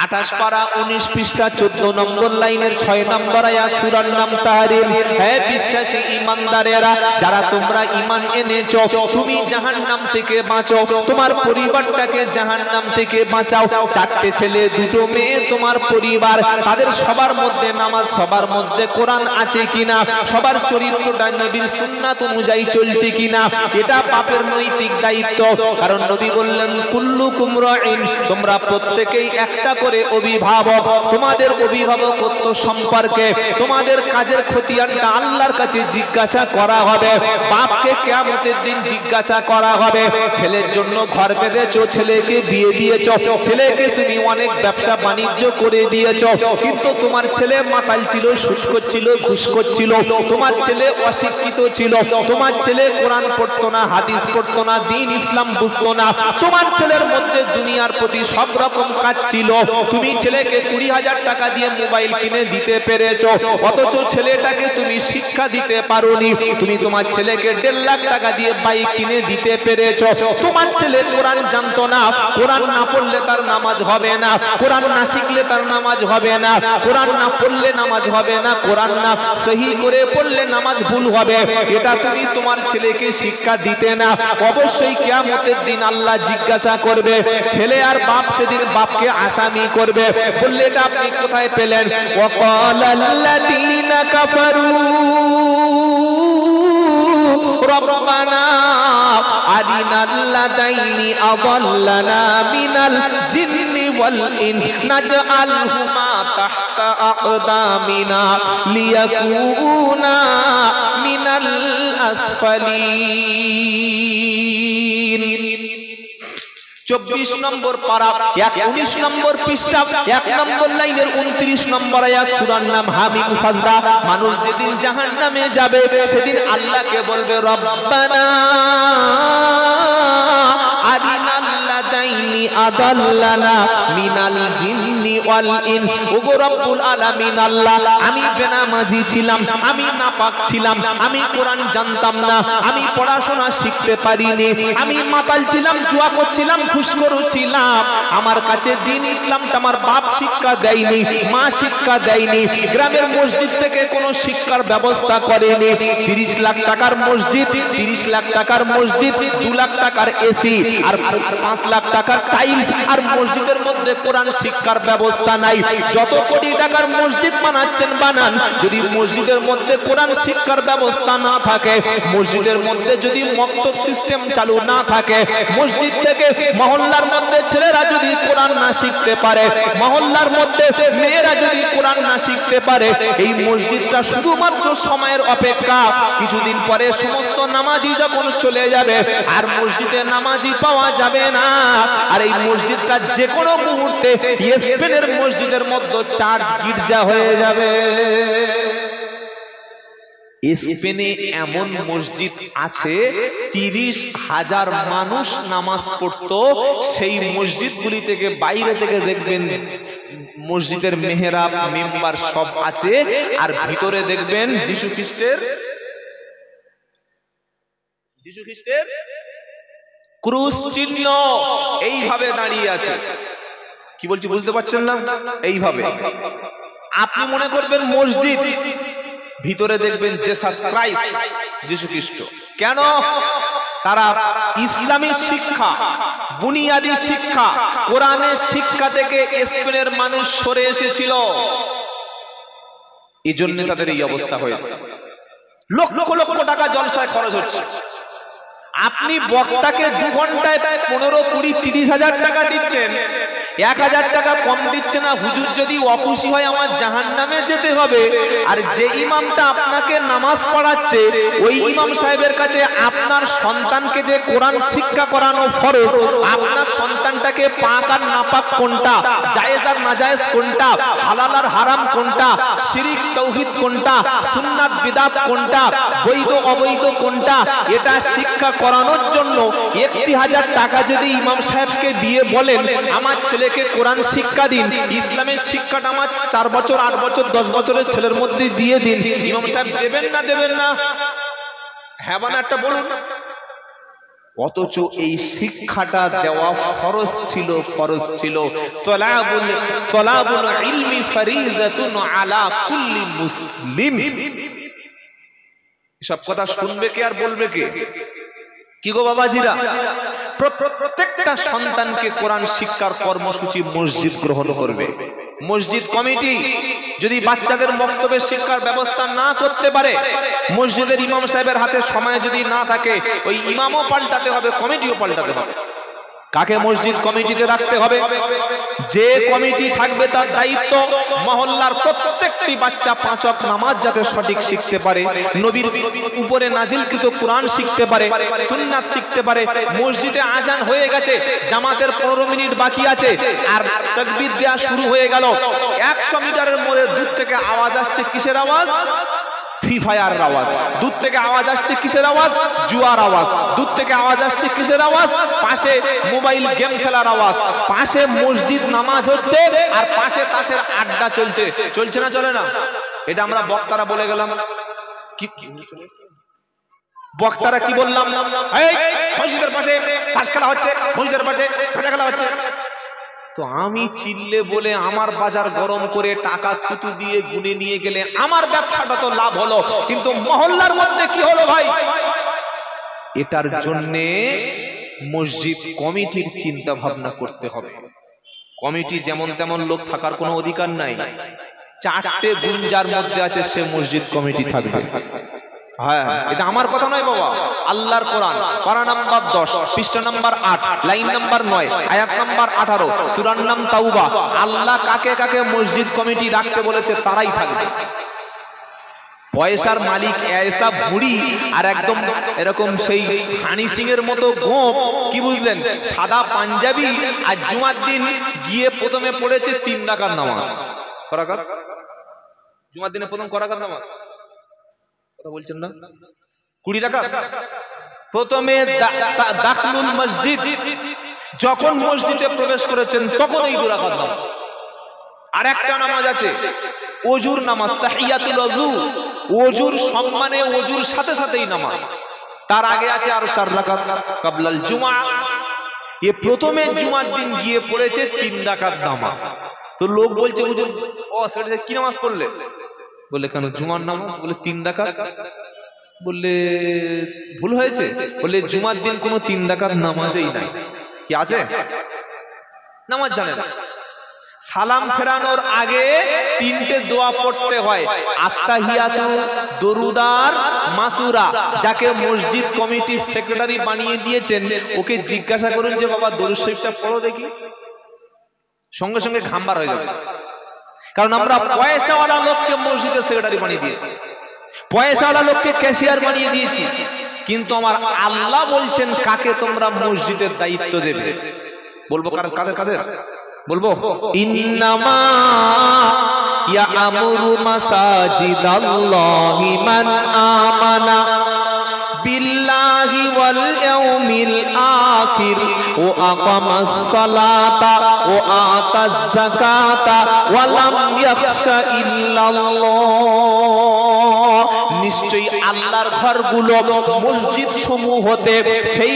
28 পারা 19 পৃষ্ঠা 14 নম্বর লাইনের 6 নম্বর আয়াত, সূরার নাম তাহরিম। হে বিশ্বাসী ঈমানদারেরা, যারা তোমরা ঈমান এনেছো, তুমি জাহান্নাম থেকে বাঁচো, তোমার পরিবারটাকে জাহান্নাম থেকে বাঁচাও। 4টে ছেলে 2টো মেয়ে তোমার পরিবার, তাদের সবার মধ্যে নামাজ, সবার মধ্যে কোরআন আছে কিনা, সবার চরিত্রটা নবীর সুন্নাত অনুযায়ী চলছে কিনা, এটা বাপের নৈতিক দায়িত্ব। কারণ নবী বললেন, কুল্লুকুম রাইন, তোমরা প্রত্যেকেই একটা করে অভিভাবক। তোমাদের অভিভাবকত্ব সম্পর্কে, তোমাদের কাজের খতিয়ানটা আল্লাহর কাছে জিজ্ঞাসা করা হবে। বাপকে কিয়ামতের দিন জিজ্ঞাসা করা হবে। ছেলের জন্য ঘর বেঁধেছো, ছেলেকে বিয়ে দিয়েছো, ছেলেকে তুমি অনেক ব্যবসা বাণিজ্য করে দিয়েছো, কিন্তু তোমার ছেলে মাতাল ছিল, সুদ করছিল, ঘুষ করছিল, তোমার ছেলে অশিক্ষিত ছিল, তোমার ছেলে কোরআন পড়তো না, হাদিস পড়তো না, দ্বীন ইসলাম বুঝতো না, তোমার ছেলের মধ্যে দুনিয়ার প্রতি সব রকম কাজ ছিল। তুমি ছেলেকে 20,000 টাকা দিয়ে মোবাইল কিনে দিতে পেরেছো, অথচ ছেলেটাকে তুমি শিক্ষা দিতে পারোনি। তুমি তোমার ছেলেকে 1.5 লাখ টাকা দিয়ে বাইক কিনে দিতে পেরেছো। তোমার ছেলে কোরআন জানতো না, কোরআন না পড়লে তার নামাজ হবে না, কোরআন না শিখলে তার নামাজ হবে না, কোরআন না পড়লে নামাজ হবে না, কোরআন না সহি করে পড়লে নামাজ ভুল হবে। এটা তুমি তোমার ছেলেকে শিক্ষা দিতে না। অবশ্যই কিয়ামতের দিন আল্লাহ জিজ্ঞাসা করবে। ছেলে আর বাপ সেদিন বাপকে আসামি করবে, বললে এটা আপনি কোথায় পেলেন? ওয়াকালাল্লাযীনা কাফারু রব্বানা আরিনাল্লাযাইনি আযাল্লানা মিনাল জিন্নি ওয়াল ইনস নাজআলহুমা তাহতা আকদামিনা লিয়াকুনা মিনাল আসফালিন। 24 নম্বর পারা 19 নম্বর পৃষ্ঠা 1 নম্বর লাইনের 29 নম্বর আয়াত, সূরার নাম হামিম সাজদা। মানুষ যেদিন জাহান্নামে যাবে সেদিন আল্লাহকে বলবে রব্বানা আরিনাল্লাযাইনি আযাল্লানা মিনাল জিন্নি ওয়াল ইনস। ওগো রব্বুল আলামিন আল্লাহ, আমি বেনামাজি ছিলাম, আমি নাপাক ছিলাম, আমি কোরআন জানতাম না, আমি পড়াশোনা শিখতে পারিনি, আমি মাতাল ছিলাম, জুয়া করছিলাম, ঘুষখোর ছিলাম, আমার কাছে দ্বীন ইসলামটা আমার বাপ শিক্ষা দেয়নি, মা শিক্ষা দেয়নি, গ্রামের মসজিদ থেকে কোনো শিক্ষার ব্যবস্থা করেনি। 30 লাখ টাকার মসজিদ, 30 লাখ টাকার মসজিদ, 2 লাখ টাকার এসি আর 5 লাখ টাকার টাইলস, আর মসজিদের মধ্যে কোরআন শিক্ষার ব্যবস্থা নাই। যত কোটি টাকার মসজিদ বানাচ্ছেন বানান, যদি মসজিদের মধ্যে কোরআন শিক্ষার ব্যবস্থা না থাকে, মসজিদের মধ্যে যদি মক্তব সিস্টেম চালু না থাকে, মসজিদ থেকে মহল্লার মধ্যে ছেলেরা যদি কোরআন না শিখতে পারে, মহল্লার মধ্যে মেয়েরা যদি কোরআন না শিখতে পারে, এই মসজিদটা শুধুমাত্র সময়ের অপেক্ষা। কিছুদিন পরে সমস্ত নামাজি যখন চলে যাবে আর মসজিদে নামাজি পাওয়া যাবে না, আর এই মসজিদটা যে কোনো মুহূর্তে স্পেনের মসজিদের মধ্যে চার্চ গির্জা হয়ে যাবে। স্পেনে এমন মসজিদ আছে 30,000 মানুষ নামাজ পড়তো, সেই মসজিদগুলি থেকে বাইরে থেকে দেখবেন মসজিদের মেহরাব মেম্বার সব আছে, আর ভিতরে দেখবেন যিশু খ্রিস্টের ক্রুশ চিহ্ন এইভাবে দাঁড়িয়ে আছে। কি বলছি বুঝতে পারছেন না? এইভাবে আপনি মনে করবেন মসজিদ, ভিতরে দেখবেন জেসাস ক্রাইস্ট, যিশু খ্রিস্ট। কেন? তারা ইসলামী শিক্ষা, বুনিয়াদী শিক্ষা, কোরআনের শিক্ষা থেকে স্পেনের মানুষ সরে এসেছিল, এই জন্য তাদের এই অবস্থা হয়েছে। লক্ষ লক্ষ টাকা জলসায় খরচ হচ্ছে। আপনি বক্তাকে 2 ঘন্টায় 15, 20, 30 হাজার টাকা দিচ্ছেন, 1000 টাকা কম দিচ্ছে না। হুজুর যদি অখুশি হয় আমার জাহান্নামে যেতে হবে, আর যে ইমামটা আপনাকে নামাজ পড়াচ্ছে ওই ইমাম সাহেবের কাছে আপনার সন্তানকে যে কোরআন শিক্ষা করানো ফরজ, আপনার সন্তানটাকে পাক আর নাপাক কোনটা, জায়েজ আর নাজায়েজ কোনটা, হালাল আর হারাম কোনটা, শিরিক তাওহীদ কোনটা, সুন্নাত বিদআত কোনটা, বৈধ অবৈধ কোনটা, এটা শিক্ষা করানোর জন্য 1000 টাকা যদি ইমাম সাহেবকে দিয়ে বলেন আমার ছেলেকে কোরআন শিক্ষা দিন, ইসলামের শিক্ষাটা আমার 4 বছর 8 বছর 10 বছরের ছেলের মধ্যে দিয়ে দিন, ইমাম সাহেব দেবেন না? দেবেন না? হ্যাঁ বানা একটা বলুন। অথচ এই শিক্ষাটা দেওয়া ফরজ ছিল। তলাবুল ইলমি ফারিজাতুন আলা কুল্লি মুসলিম। সব কথা শুনবে কে আর বলবে কে? কি গো বাবাজিরা, প্রত্যেকটা সন্তানকে কোরআন শিক্ষার কর্মসূচি মসজিদ গ্রহণ করবে। মসজিদ কমিটি যদি বাচ্চাদের মক্তবের শিক্ষার ব্যবস্থা না করতে পারে, মসজিদের ইমাম সাহেবের হাতে সময় যদি না থাকে, ওই ইমামও পাল্টাতে হবে, কমিটিও পাল্টাতে হবে। কাকে মসজিদ কমিটিতে রাখতে হবে? যে কমিটি থাকবে তার দায়িত্ব মহল্লার প্রত্যেকটি বাচ্চা 5 ওয়াক্ত নামাজ যাতে সঠিক শিখতে পারে, নবীর উপরে নাজিলকৃত কোরআন শিখতে পারে, সুন্নাত শিখতে পারে। মসজিদে আজান হয়ে গেছে, জামাতের 15 মিনিট বাকি আছে, আর তাকবীর দেওয়া শুরু হয়ে গেল। 100 মিটারের মধ্যে দূর থেকে আওয়াজ আসছে, কিসের আওয়াজ? ফ্রি ফায়ারের আওয়াজ। দূর থেকে আওয়াজ আসছে, কিসের আওয়াজ? জুয়ার আওয়াজ। দূর থেকে আওয়াজ আসছে, কিসের আওয়াজ? পাশে মোবাইল গেম খেলার আওয়াজ। পাশে মসজিদ নামাজ হচ্ছে, আর পাশে তাসের আড্ডা চলছে। চলছে না? চলে না? এটা আমরা বক্তারা বলে গেলাম। কি বক্তারা কি বললাম? এই মসজিদের পাশে তাস খেলা হচ্ছে, মসজিদের পাশে খেলা হচ্ছে। তো আমি চিল্লে বলে আমার বাজার গরম করে টাকা থুতু দিয়ে গুনে নিয়ে গেলে আমার ব্যবসাটা তো লাভ হলো, কিন্তু মহল্লার মধ্যে কি হলো ভাই? এটার জন্য মসজিদ কমিটির চিন্তা ভাবনা করতে হবে। কমিটি যেমন তেমন লোক থাকার কোনো অধিকার নাই। 4টে গুঞ্জার মধ্যে আছে সে মসজিদ কমিটি থাকবে। হ্যাঁ, এটা আমার কথা নয় বাবা, আল্লাহর কোরআন, পারা নাম্বার 10, পৃষ্ঠা নাম্বার 8, লাইন নাম্বার 9, আয়াত নাম্বার 18, সূরার নাম তাওবা। আল্লাহ কাকে কাকে মসজিদ কমিটি রাখতে বলেছে তারাই থাকবে। পয়সার মালিক এসা ভুড়ি আর একদম এরকম সেই হানি সিং এর মতো গোপ, কি বুঝলেন, সাদা পাঞ্জাবি, আর জুমার দিন গিয়ে প্রথমে পড়েছে 3 রাকাত নামাজ। করাকাত জুমার দিনে প্রথম করাকাত নামাজ, কথা বলছেন না, 20 রাকাত। প্রথমে দাখলুল মসজিদ, যখন মসজিদে প্রবেশ করেছেন তখন এই 2 রাকাত নামাজ। আর একটা নামাজ আছে ওজুর নামাজ, তাহিয়াতুল ওযু, ওজুর সম্মানে ওজুর সাথে সাথেই নামাজ। তার আগে আছে আরো 4 রাকাত কাবলাল জুমা। এ প্রথমে জুমার দিন গিয়ে পড়েছে 3 রাকাত নামাজ। তো লোক বলছে হুজুর, ও সেটা কি নামাজ পড়লে? বলে কেন, জুমার নামাজ। বলে 3 রাকাত। বললে ভুল হয়েছে। বলে জুমার দিন কোনো 3 রাকাত নামাজই নাই। কি আছে? নামাজ জানে না। সালাম ফেরানোর আগে 3টে দোয়া পড়তে হয়, আত্তাহিয়াতু, দরুদার, মাসুরা। যাকে মসজিদ কমিটির সেক্রেটারি বানিয়ে দিয়েছেন ওকে জিজ্ঞাসা করুন যে বাবা দরুদ শরীফটা পড়ো দেখি, সঙ্গে সঙ্গে ঘামবার হয়ে যাবে। কারণ আমরা পয়সাওয়ালা লোককে মসজিদের সেক্রেটারি বানিয়ে দিয়েছি, পয়সাওয়ালা লোককে ক্যাশিয়ার বানিয়ে দিয়েছি, কিন্তু আমার আল্লাহ বলছেন কাকে তোমরা মসজিদের দায়িত্ব দেবে। বলবো কাদের কাদের বলবো? ইন্নামা ইয়ামুরু মাসাজিদাল্লাহি মান আমানা বিল্লাহি ওয়াল ইয়াউমিল আখির ওয়া আকামাস সালাতা ওয়া আতাজ যাকাতা ওয়া লাম ইয়াখশা ইল্লাল্লাহ। নিশ্চয়ই আল্লাহর ঘরগুলো, মসজিদ সমূহ হতে সেই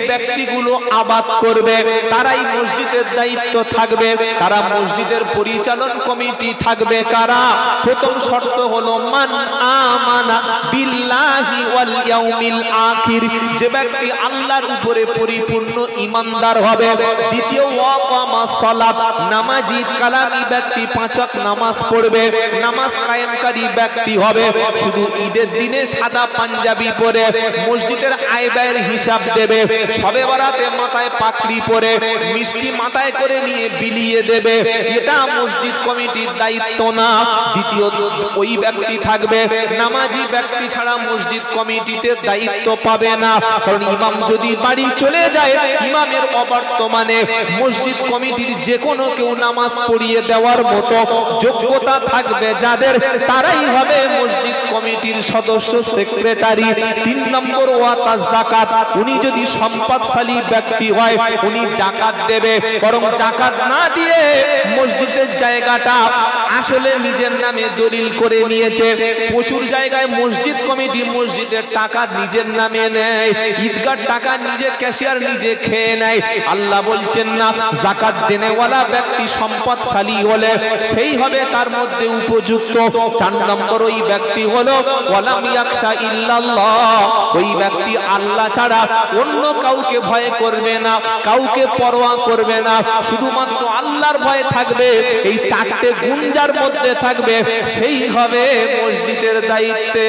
ব্যক্তিগুলো আবাদ করবে, তারাই মসজিদের দায়িত্ব থাকবে, তারা মসজিদের পরিচালন কমিটি থাকবে। কারা? প্রথম শর্ত হলো মান আমানা বিল্লাহি ওয়াল ইয়াউমিল আখির, যে ব্যক্তি আল্লাহর উপরে পরিপূর্ণ ঈমানদার হবে। দ্বিতীয় ওয়াকামাস সালাত, নামাজি কালামি ব্যক্তি 5 ওয়াক্ত নামাজ পড়বে, নামাজ কায়েমকারী ব্যক্তি হবে। শুধু ঈদের দিনে সাদা পাঞ্জাবি পরে মসজিদের আয় ব্যয়ের হিসাব দেবে, শবে বরাতে মাথায় পাগড়ি পরে মিষ্টি মাথায় করে নিয়ে বিলিয়ে দেবে, এটা মসজিদ কমিটির দায়িত্ব না। দ্বিতীয় ওই ব্যক্তি থাকবে, নামাজি ব্যক্তি ছাড়া মসজিদ কমিটিতে দায়িত্ব পাবে না। কারণ ইমাম যদি বাড়ি চলে যায়, ইমামের অবর্তমানে মসজিদ কমিটির যে কোনো কেউ নামাজ পড়িয়ে দেওয়ার মতো যোগ্যতা থাকবে যাদের, তারাই হবে মসজিদ কমিটির সদস্য, সেক্রেটারি। 3 নম্বর ওয়াতাজ যাকাত, উনি যদি সম্পদশালী ব্যক্তি হয় উনি যাকাত দেবে, বরং যাকাত না দিয়ে মসজিদের জায়গাটা আসলে নিজের নামে দলিল করে নিয়েছে। প্রচুর জায়গায় মসজিদ কমিটি মসজিদের টাকা নিজের নামে নেয়, ঈদগার টাকা নিজে ক্যাশিয়ার নিজে খেয়ে নেয়। আল্লাহ বলছেন না, যাকাত দেনেওয়ালা ব্যক্তি সম্পদশালী হলে সেই হবে তার মধ্যে উপযুক্ত। 4 নম্বর ওই ব্যক্তি হলো ওয়ালাম ইয়াখশা ইল্লাল্লাহ, ওই ব্যক্তি আল্লাহ ছাড়া অন্য কাউকে ভয় করবে না, কাউকে পরোয়া করবে না, শুধুমাত্র আল্লাহর ভয় থাকবে। এই 4টে গুণ যার মধ্যে থাকবে সেই হবে মসজিদের দায়িত্বে।